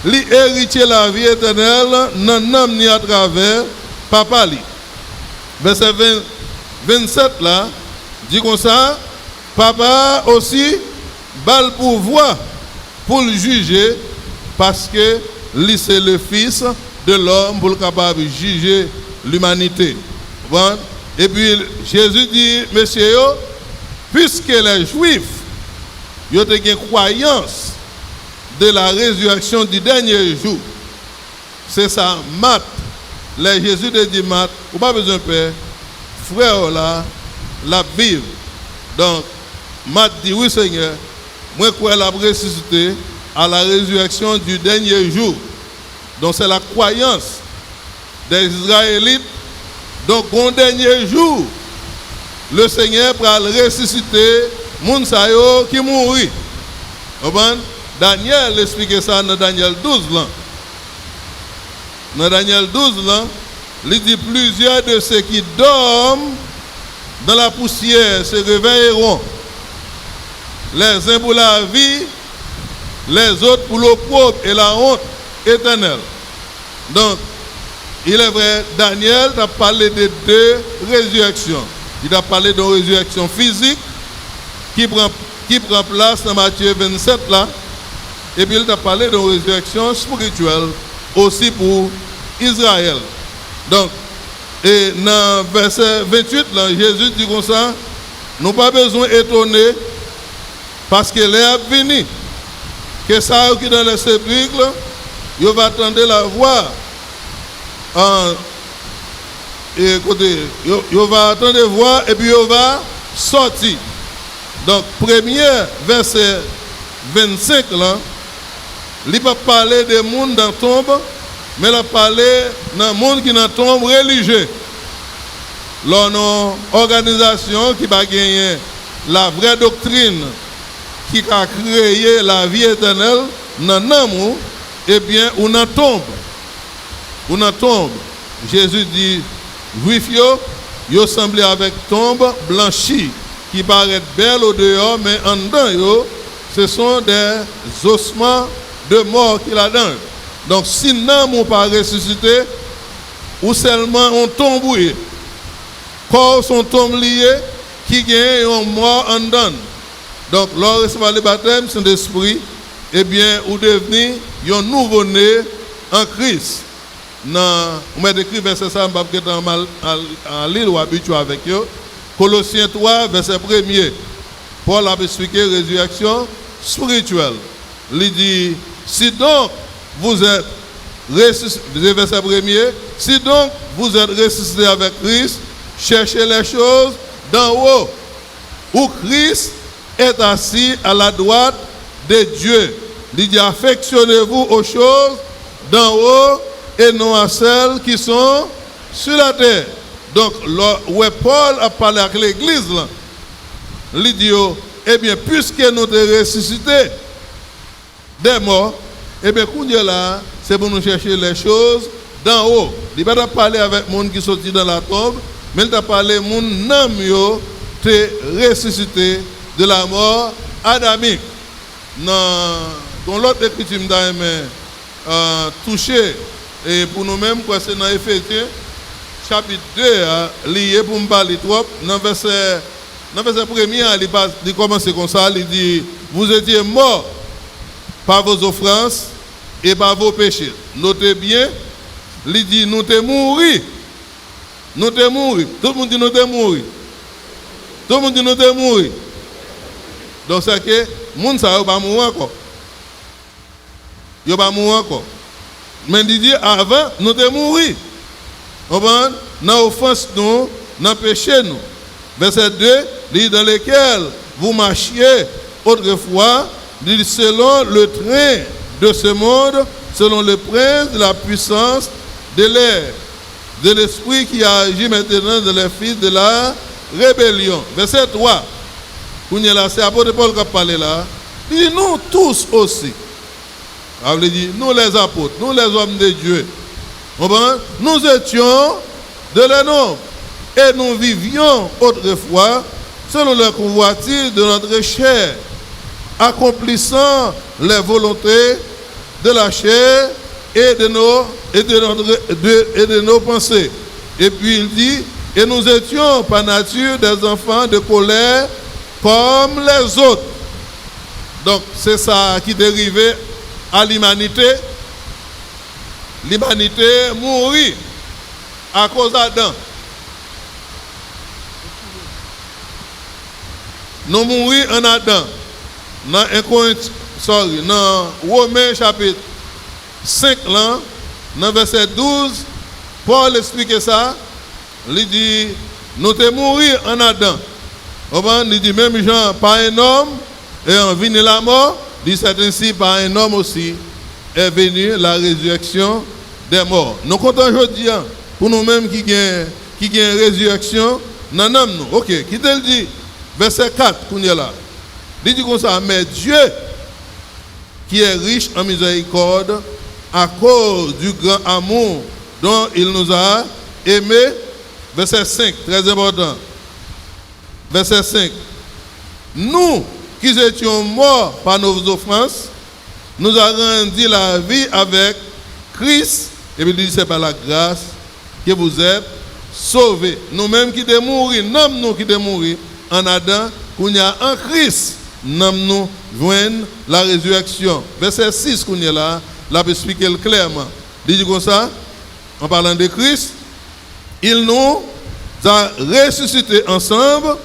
il héritier la vie éternelle, non homme ni à travers Papa li. Verset 27 là, dit comme ça, Papa aussi bat le pouvoir pour le juger parce que lui c'est le Fils de l'homme pour le capable de juger l'humanité. Bon? Et puis Jésus dit, messieurs, puisque les Juifs ils ont une croyance de la résurrection du dernier jour, c'est ça, Matt. Les Jésus te dit, Matt, vous n'avez pas besoin de père. Frère là, la Bible. Donc, Matt dit, oui Seigneur, moi crois la ressuscité à la résurrection du dernier jour. Donc c'est la croyance des Israélites. Donc au dernier jour, le Seigneur va ressusciter Mounsayo qui mourit. Daniel explique ça dans Daniel 12 là. Dans Daniel 12 là, il dit plusieurs de ceux qui dorment dans la poussière se réveilleront. Les uns pour la vie, les autres pour l'opprobre et la honte éternelle. Donc, il est vrai, Daniel a parlé de deux résurrections. Il a parlé d'une résurrection physique qui prend place dans Matthieu 27 là. Et puis il a parlé d'une résurrection spirituelle aussi pour Israël. Donc, et dans verset 28 là, Jésus dit comme ça, nous pas besoin d'étonner parce que l'heure est venue. Que ça qui dans le sépulcre, il va attendre la voix. Et écoutez, il va attendre la voix et puis il va sortir. Donc, premier verset 25 là, Il ne peut pas parler des mondes dans la tombe, mais il parle dans le monde qui est dans la tombe religieux. L'on organisation qui va gagner la vraie doctrine qui a créé la vie éternelle dans l'amour, eh bien, on en tombe. On en tombe. Jésus dit, juif yo semblé avec tombe blanchie qui paraît belle au dehors, mais en dedans, ce sont des ossements de mort qu'il a dedans. Donc, si l'amour pas ressuscité, ou seulement on tombe, corps sont tombés liés, qui gagnent un mort en dedans. Donc, lorsque recevez le baptême, Saint-Esprit, eh bien, vous devenez un nouveau-né en Christ. On m'a décrit verset ça, je vais en lire ou habitué avec eux. Colossiens 3, verset 1er. Paul a expliqué la résurrection spirituelle. Il dit, si donc vous êtes ressuscité, verset 1er, si donc vous êtes ressuscité avec Christ, cherchez les choses d'en haut, où Christ est assis à la droite de Dieu. Il dit, affectionnez-vous aux choses d'en haut et non à celles qui sont sur la terre. Donc, où Paul a parlé avec l'église, il dit, eh bien, puisque nous sommes ressuscités des morts, eh bien, là, c'est pour nous chercher les choses d'en haut. Il ne va pas parler avec les gens qui sont dans la tombe, mais il va parler avec les gens qui sont ressuscités de la mort adamique. Dans l'autre écriture, touché, et pour nous-mêmes, c'est dans Éphésiens, chapitre 2, lié pour me parler trop, dans le verset 1er, il commence comme ça, il dit, vous étiez morts par vos offenses et par vos péchés. Notez bien, il dit, nous t'es mouru. Nous t'es mouru. Tout le monde dit, nous t'es mouru. Tout le monde dit, nous t'es mouru. Donc, c'est que, les gens ne sont pas mourir encore. Ils ne sont pas mourir encore. Mais il dit, avant, nous t'es mouru. Dans l'offense, nous, dans le péché, nous. Verset 2, il dit, dans lequel vous marchiez autrefois, il dit, selon le train de ce monde, selon le prince de la puissance de l'air, de l'esprit qui agit maintenant dans les fils de la rébellion. Verset 3, c'est l'apôtre Paul qui a parlé là. Il dit, nous tous aussi. Il dit, nous les apôtres, nous les hommes de Dieu, nous étions de leur nom et nous vivions autrefois selon la convoitise de notre chair, accomplissant les volontés de la chair et de nos pensées. Et puis il dit, et nous étions par nature des enfants de colère comme les autres. Donc c'est ça qui dérivait à l'humanité. L'humanité mourit à cause d'Adam. Nous mourons en Adam. Dans Romains chapitre 5, dans verset 12, Paul explique ça. Il dit, nous sommes morts en Adam. Il dit, même Jean, par un homme, et en venu la mort, dit c'est ainsi par un homme aussi est venue la résurrection des morts. Nous comptons aujourd'hui pour nous-mêmes qui gagnent résurrection, non, nous. Ok, qui te le dit? Verset 4, qu'on est là. Il dit comme ça, mais Dieu, qui est riche en miséricorde, à cause du grand amour dont il nous a aimés, verset 5, très important. Verset 5. Nous qui étions morts par nos offenses, nous a rendu la vie avec Christ. Et puis il dit, c'est par la grâce que vous êtes sauvés. Nous-mêmes qui sommes morts, nous qui sommes morts en Adam, qu'on y a en Christ, nous joignons la résurrection. Verset 6 qu'on est là, là peut expliquer clairement. Il dit comme ça, en parlant de Christ, il nous a ressuscités ensemble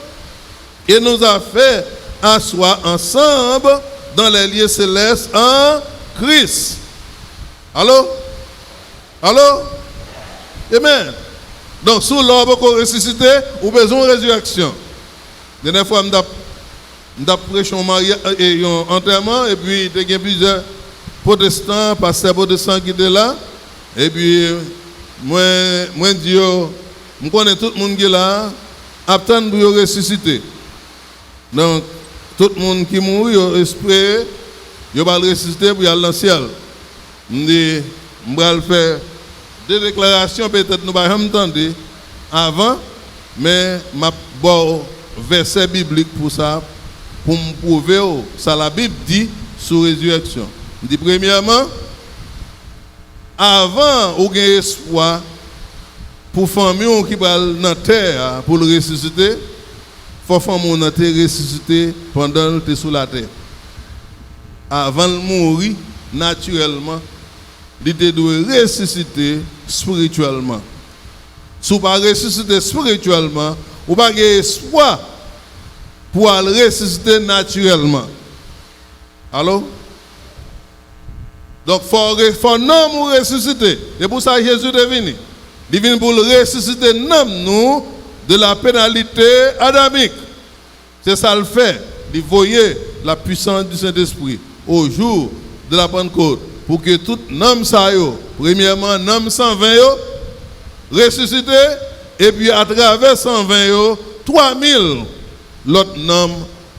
et nous a fait asseoir ensemble dans les lieux célestes en Christ. Allô? Allô? Amen. Donc, sous l'ordre qu'on ressuscité, ou besoin de résurrection. La dernière fois, je prêché un enterrement et puis il y a plusieurs protestant, pasteur protestant qui était là. Et puis, moi dis, je connais tout le monde qui est là, attend pour ressusciter. Donc, tout le monde qui mourit, esprit, il va ressusciter pour aller dans le ciel. Je dis, je vais faire deux déclarations, peut-être nous ne pouvons pas entendre avant, mais je vais un verset biblique pour ça, pour me prouver ça la Bible dit sur la résurrection. Je dis, premièrement, avant ou gain espoir pour famille qui va dans la terre pour le ressusciter, il faut famille ressusciter pendant que tu es sous la terre. Avant de mourir naturellement, il doit ressusciter spirituellement. Si vous ne ressusciter pas spirituellement, vous n'avez pas espoir pour ressusciter naturellement. Allô? Donc, il faut nous ressusciter. Et pour ça, Jésus est venu. Il vient pour ressusciter nous de la pénalité adamique. C'est ça le fait. Il voyait la puissance du Saint-Esprit au jour de la Pentecôte. Pour que tout homme ça yo, premièrement, homme 120 yo, ressuscité, et puis à travers 120 yo, 3000 l'autre homme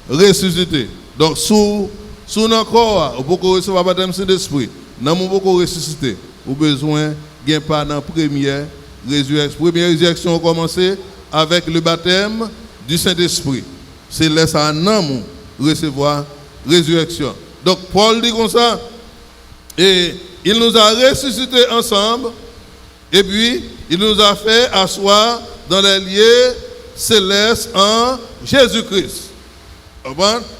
ressuscité. Donc, sous notre corps, vous pouvez recevoir le baptême Saint-Esprit. Nous pouvons ressusciter. Vous avez besoin de pas dans la première résurrection. La première résurrection a commencé avec le baptême du Saint-Esprit. C'est là ça nous recevoir résurrection. Donc, Paul dit comme ça, et il nous a ressuscités ensemble, et puis il nous a fait asseoir dans les lieux célestes en Jésus-Christ.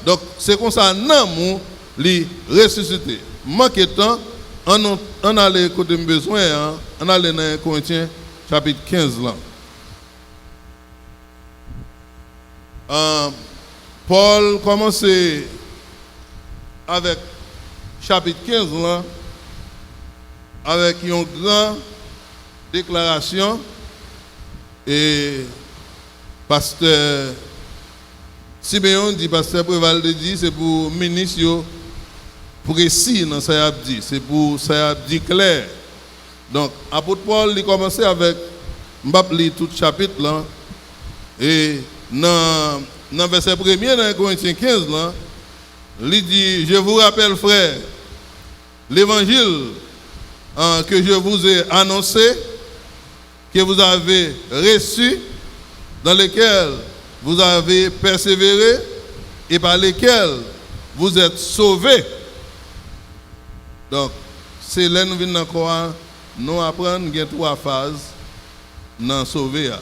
Donc, c'est comme ça, nous, les ressuscités. Manque de temps, on a les côtés de besoin, on a les dans Corinthiens chapitre 15 là. Paul commence avec chapitre 15 là, avec une grande déclaration, et pasteur Simeon dit, pasteur Préval dit, c'est pour ministre précis dans ça dit, c'est pour ça dit clair. Donc apôtre Paul il commence avec m'appeler tout chapitre là, et dans verset 1er dans Corinthiens 15 là, il dit, je vous rappelle frères, l'évangile que je vous ai annoncé, que vous avez reçu, dans lequel vous avez persévéré et par lequel vous êtes sauvés. Donc, c'est là que nous venons encore nous apprendre qu'il y a 3 phases dans sauver.